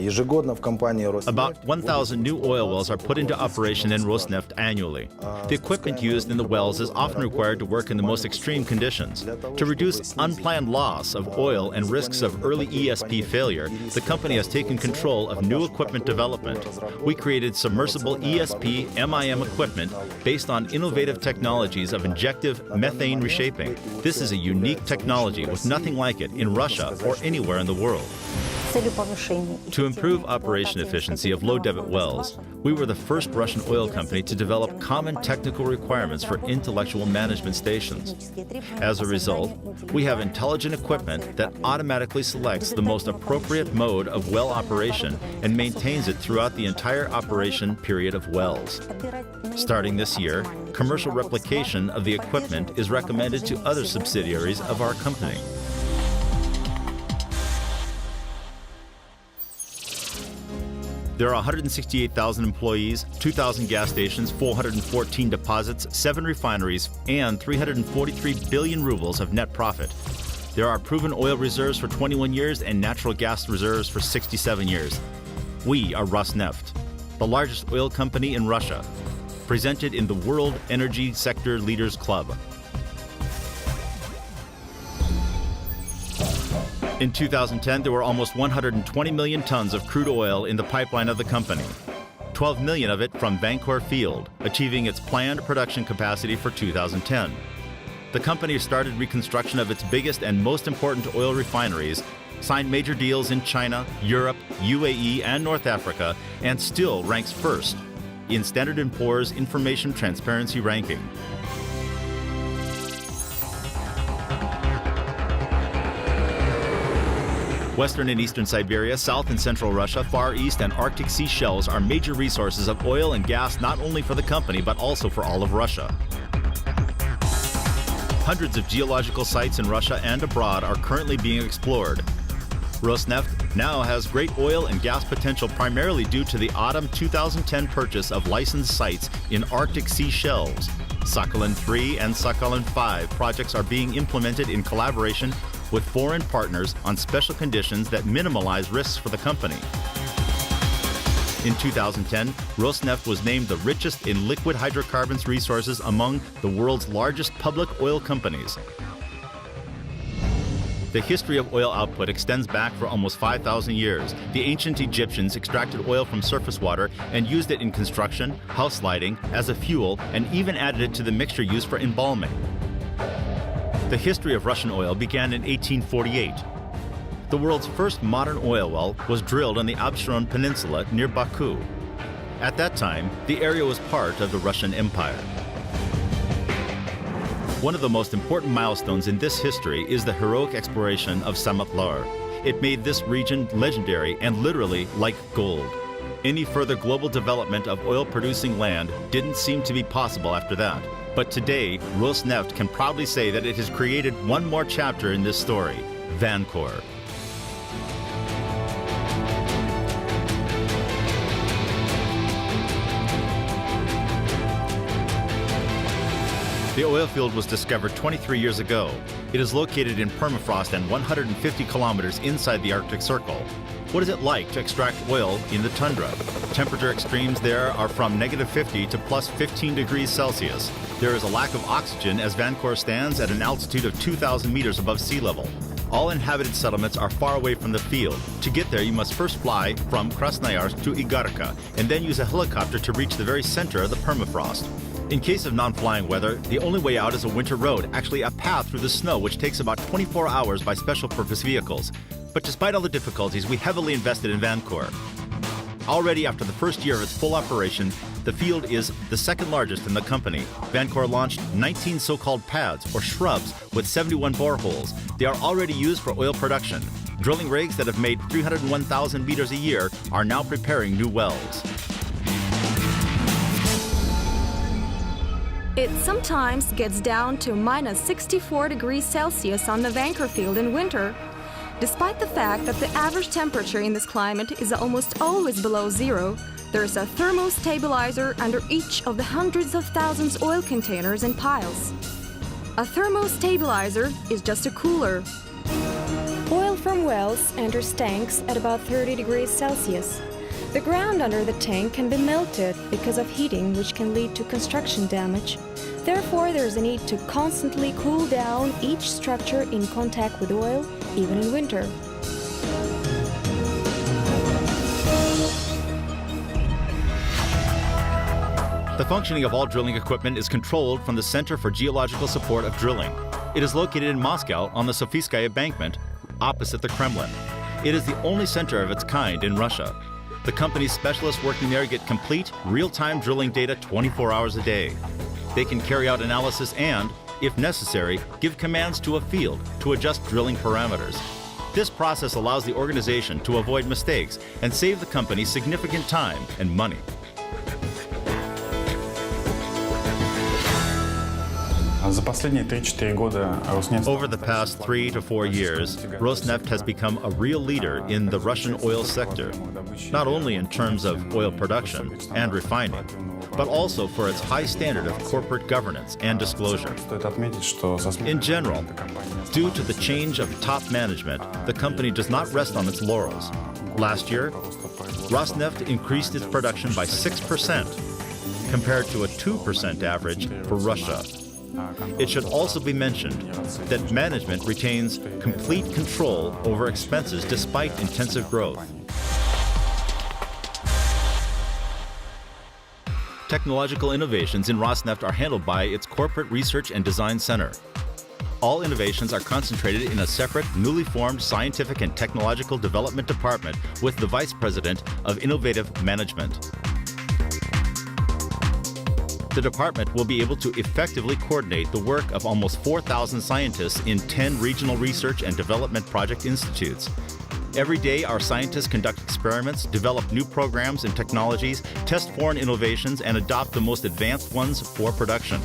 About 1,000 new oil wells are put into operation in Rosneft annually. The equipment used in the wells is often required to work in the most extreme conditions. To reduce unplanned loss of oil and risks of early ESP failure, the company has taken control of new equipment development. We created submersible ESP MIM equipment based on innovative technologies of injective methane reshaping. This is a unique technology with nothing like it in Russia or anywhere in the world. To improve operation efficiency of low-debit wells, we were the first Russian oil company to develop common technical requirements for intellectual management stations. As a result, we have intelligent equipment that automatically selects the most appropriate mode of well operation and maintains it throughout the entire operation period of wells. Starting this year, commercial replication of the equipment is recommended to other subsidiaries of our company. There are 168,000 employees, 2,000 gas stations, 414 deposits, 7 refineries, and 343 billion rubles of net profit. There are proven oil reserves for 21 years and natural gas reserves for 67 years. We are Rosneft, the largest oil company in Russia, presented in the World Energy Sector Leaders Club. In 2010, there were almost 120 million tons of crude oil in the pipeline of the company, 12 million of it from Vankor field, achieving its planned production capacity for 2010. The company started reconstruction of its biggest and most important oil refineries, signed major deals in China, Europe, UAE, and North Africa, and still ranks first in Standard & Poor's Information Transparency Ranking. Western and eastern Siberia, South and Central Russia, Far East and Arctic Sea shelves are major resources of oil and gas not only for the company but also for all of Russia. Hundreds of geological sites in Russia and abroad are currently being explored. Rosneft now has great oil and gas potential primarily due to the autumn 2010 purchase of licensed sites in Arctic Sea shelves. Sakhalin 3 and Sakhalin 5 projects are being implemented in collaboration with foreign partners on special conditions that minimize risks for the company. In 2010, Rosneft was named the richest in liquid hydrocarbons resources among the world's largest public oil companies. The history of oil output extends back for almost 5,000 years. The ancient Egyptians extracted oil from surface water and used it in construction, house lighting, as a fuel, and even added it to the mixture used for embalming. The history of Russian oil began in 1848. The world's first modern oil well was drilled on the Absheron Peninsula near Baku. At that time, the area was part of the Russian Empire. One of the most important milestones in this history is the heroic exploration of Samatlar. It made this region legendary and literally like gold. Any further global development of oil-producing land didn't seem to be possible after that. But today, Rosneft can proudly say that it has created one more chapter in this story, Vankor. The oil field was discovered 23 years ago. It is located in permafrost and 150 kilometers inside the Arctic Circle. What is it like to extract oil in the tundra? Temperature extremes there are from -50 to +15 degrees Celsius. There is a lack of oxygen as Vankor stands at an altitude of 2,000 meters above sea level. All inhabited settlements are far away from the field. To get there, you must first fly from Krasnoyarsk to Igarka and then use a helicopter to reach the very center of the permafrost. In case of non-flying weather, the only way out is a winter road, actually a path through the snow, which takes about 24 hours by special purpose vehicles. But despite all the difficulties, we heavily invested in Vankor. Already after the first year of its full operation, the field is the second largest in the company. Vankor launched 19 so-called pads, or shrubs, with 71 boreholes. They are already used for oil production. Drilling rigs that have made 301,000 meters a year are now preparing new wells. It sometimes gets down to -64 degrees Celsius on the Vankor field in winter. Despite the fact that the average temperature in this climate is almost always below zero, there is a thermostabilizer under each of the hundreds of thousands oil containers and piles. A thermostabilizer is just a cooler. Oil from wells enters tanks at about 30 degrees Celsius. The ground under the tank can be melted because of heating, which can lead to construction damage. Therefore, there is a need to constantly cool down each structure in contact with oil, even in winter. The functioning of all drilling equipment is controlled from the Center for Geological Support of Drilling. It is located in Moscow on the Sofiskaya embankment, opposite the Kremlin. It is the only center of its kind in Russia. The company's specialists working there get complete, real-time drilling data 24 hours a day. They can carry out analysis and, if necessary, give commands to a field to adjust drilling parameters. This process allows the organization to avoid mistakes and save the company significant time and money. Over the past 3 to 4 years, Rosneft has become a real leader in the Russian oil sector, not only in terms of oil production and refining, but also for its high standard of corporate governance and disclosure. In general, due to the change of top management, the company does not rest on its laurels. Last year, Rosneft increased its production by 6%, compared to a 2% average for Russia. It should also be mentioned that management retains complete control over expenses despite intensive growth. Technological innovations in Rosneft are handled by its Corporate Research and Design Center. All innovations are concentrated in a separate, newly formed Scientific and Technological Development Department with the Vice President of Innovative Management. The department will be able to effectively coordinate the work of almost 4,000 scientists in 10 regional research and development project institutes. Every day, our scientists conduct experiments, develop new programs and technologies, test foreign innovations, and adopt the most advanced ones for production.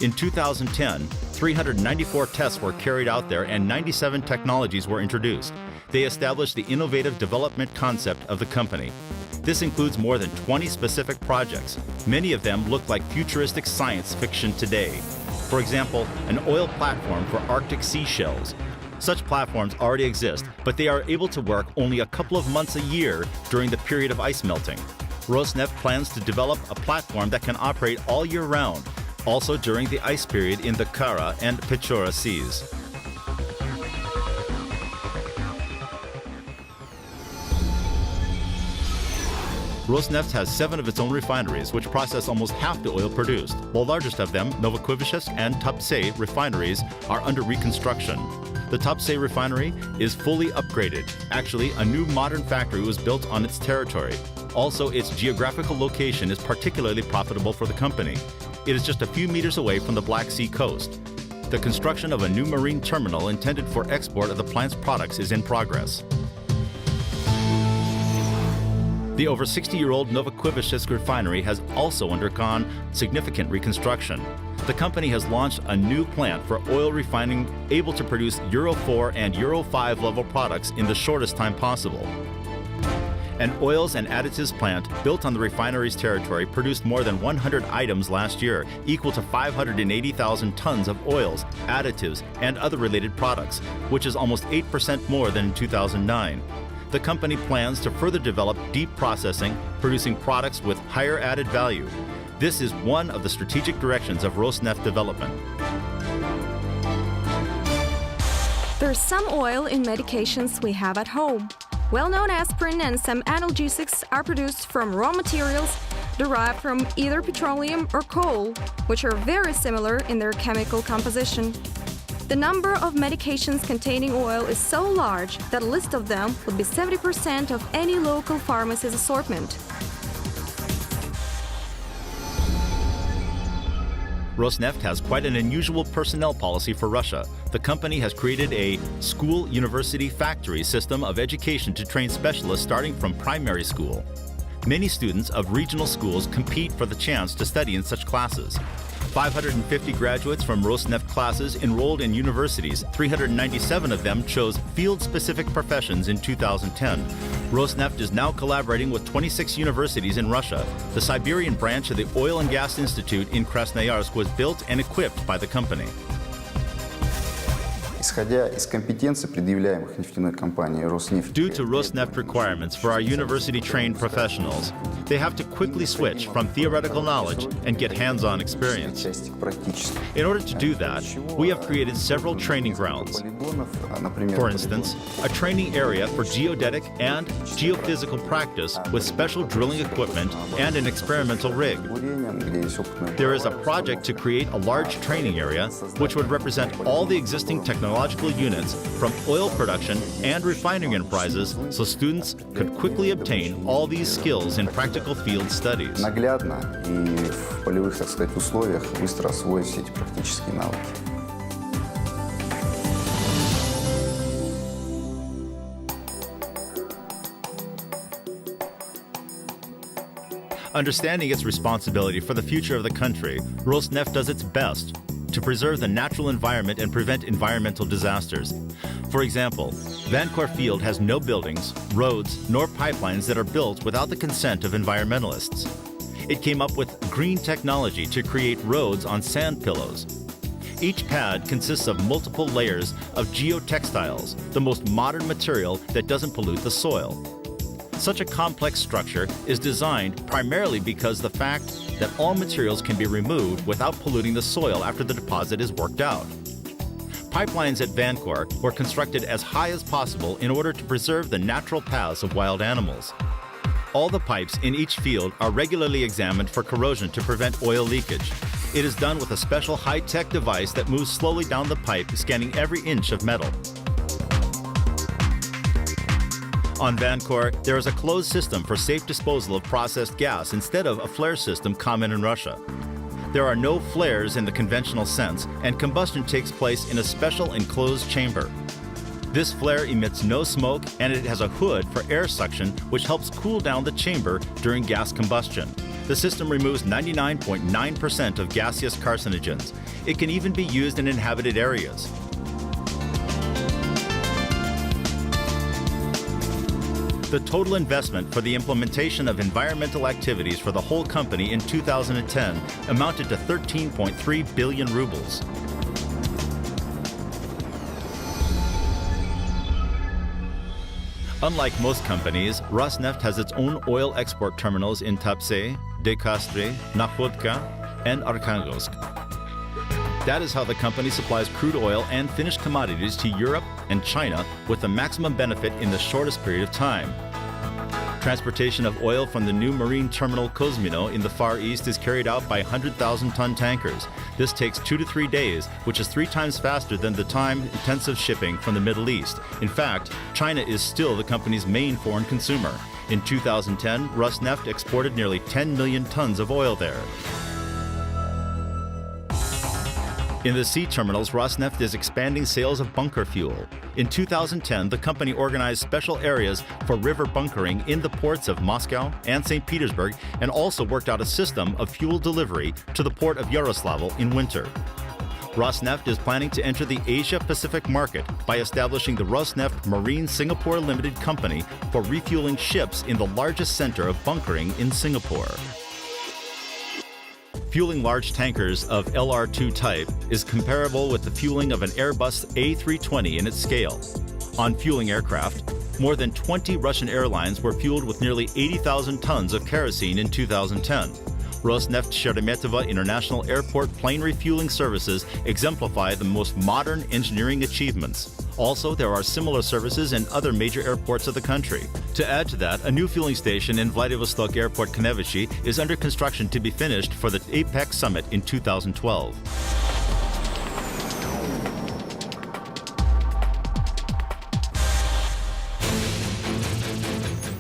In 2010, 394 tests were carried out there and 97 technologies were introduced. They established the innovative development concept of the company. This includes more than 20 specific projects. Many of them look like futuristic science fiction today. For example, an oil platform for Arctic seashells. Such platforms already exist, but they are able to work only a couple of months a year during the period of ice melting. Rosneft plans to develop a platform that can operate all year round, also during the ice period in the Kara and Pechora seas. Rosneft has 7 of its own refineries, which process almost half the oil produced. The largest of them, Novokivishsk and Tuapse refineries, are under reconstruction. The Tuapse refinery is fully upgraded. Actually, a new modern factory was built on its territory. Also, its geographical location is particularly profitable for the company. It is just a few meters away from the Black Sea coast. The construction of a new marine terminal intended for export of the plant's products is in progress. The over 60-year-old Novokivishsk refinery has also undergone significant reconstruction. The company has launched a new plant for oil refining able to produce Euro 4 and Euro 5 level products in the shortest time possible. An oils and additives plant built on the refinery's territory produced more than 100 items last year, equal to 580,000 tons of oils, additives, and other related products, which is almost 8% more than in 2009. The company plans to further develop deep processing, producing products with higher added value. This is one of the strategic directions of Rosneft development. There's some oil in medications we have at home. Well-known aspirin and some analgesics are produced from raw materials derived from either petroleum or coal, which are very similar in their chemical composition. The number of medications containing oil is so large that a list of them would be 70% of any local pharmacy's assortment. Rosneft has quite an unusual personnel policy for Russia. The company has created a school, university, factory system of education to train specialists starting from primary school. Many students of regional schools compete for the chance to study in such classes. 550 graduates from Rosneft classes enrolled in universities. 397 of them chose field-specific professions in 2010. Rosneft is now collaborating with 26 universities in Russia. The Siberian branch of the Oil and Gas Institute in Krasnoyarsk was built and equipped by the company. Исходя из компетенций, предъявляемых нефтяной компанией Rosneft, Due to Rosneft requirements for our university-trained professionals, they have to quickly switch from theoretical knowledge and get hands-on experience. части к практической. In order to do that, we have created several training grounds. Полигонов, например, For instance, a training area for geodetic and geophysical practice with special drilling equipment and an experimental rig. бурением, где есть опытные There is a project to create a large training area which would represent all the existing technological units from oil production and refining enterprises so students could quickly obtain all these skills in practical field studies. наглядно и в полевых, так сказать, условиях быстро освоить все эти практические навыки. Understanding its responsibility for the future of the country, Rosneft does its best to preserve the natural environment and prevent environmental disasters. For example, Vancor Field has no buildings, roads, nor pipelines that are built without the consent of environmentalists. It came up with green technology to create roads on sand pillows. Each pad consists of multiple layers of geotextiles, the most modern material that doesn't pollute the soil. Such a complex structure is designed primarily because the fact that all materials can be removed without polluting the soil after the deposit is worked out. Pipelines at Vancor were constructed as high as possible in order to preserve the natural paths of wild animals. All the pipes in each field are regularly examined for corrosion to prevent oil leakage. It is done with a special high-tech device that moves slowly down the pipe, scanning every inch of metal. On Vancor, there is a closed system for safe disposal of processed gas instead of a flare system common in Russia. There are no flares in the conventional sense, and combustion takes place in a special enclosed chamber. This flare emits no smoke, and it has a hood for air suction, which helps cool down the chamber during gas combustion. The system removes 99.9% of gaseous carcinogens. It can even be used in inhabited areas. The total investment for the implementation of environmental activities for the whole company in 2010 amounted to 13.3 billion rubles. Unlike most companies, Rosneft has its own oil export terminals in Tuapse, Dekastri, Nakhodka, and Arkhangelsk. That is how the company supplies crude oil and finished commodities to Europe and China with the maximum benefit in the shortest period of time. Transportation of oil from the new marine terminal Kozmino in the Far East is carried out by 100,000-ton tankers. This takes 2 to 3 days, which is 3 times faster than the time-intensive shipping from the Middle East. In fact, China is still the company's main foreign consumer. In 2010, Rosneft exported nearly 10 million tons of oil there. In the sea terminals, Rosneft is expanding sales of bunker fuel. In 2010, the company organized special areas for river bunkering in the ports of Moscow and St. Petersburg, and also worked out a system of fuel delivery to the port of Yaroslavl in winter. Rosneft is planning to enter the Asia-Pacific market by establishing the Rosneft Marine Singapore Limited Company for refueling ships in the largest center of bunkering in Singapore. Fueling large tankers of LR2 type is comparable with the fueling of an Airbus A320 in its scale. On fueling aircraft, more than 20 Russian airlines were fueled with nearly 80,000 tons of kerosene in 2010. Rosneft Sheremetyevo International Airport plane refueling services exemplify the most modern engineering achievements. Also, there are similar services in other major airports of the country. To add to that, a new fueling station in Vladivostok Airport Knevichi is under construction to be finished for the APEC summit in 2012.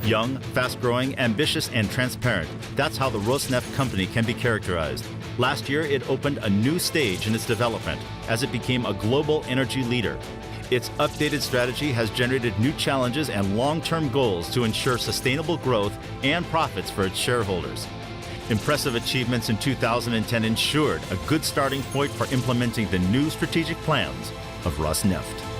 Young, fast-growing, ambitious, and transparent. That's how the Rosneft company can be characterized. Last year, it opened a new stage in its development as it became a global energy leader. Its updated strategy has generated new challenges and long-term goals to ensure sustainable growth and profits for its shareholders. Impressive achievements in 2010 ensured a good starting point for implementing the new strategic plans of Rosneft.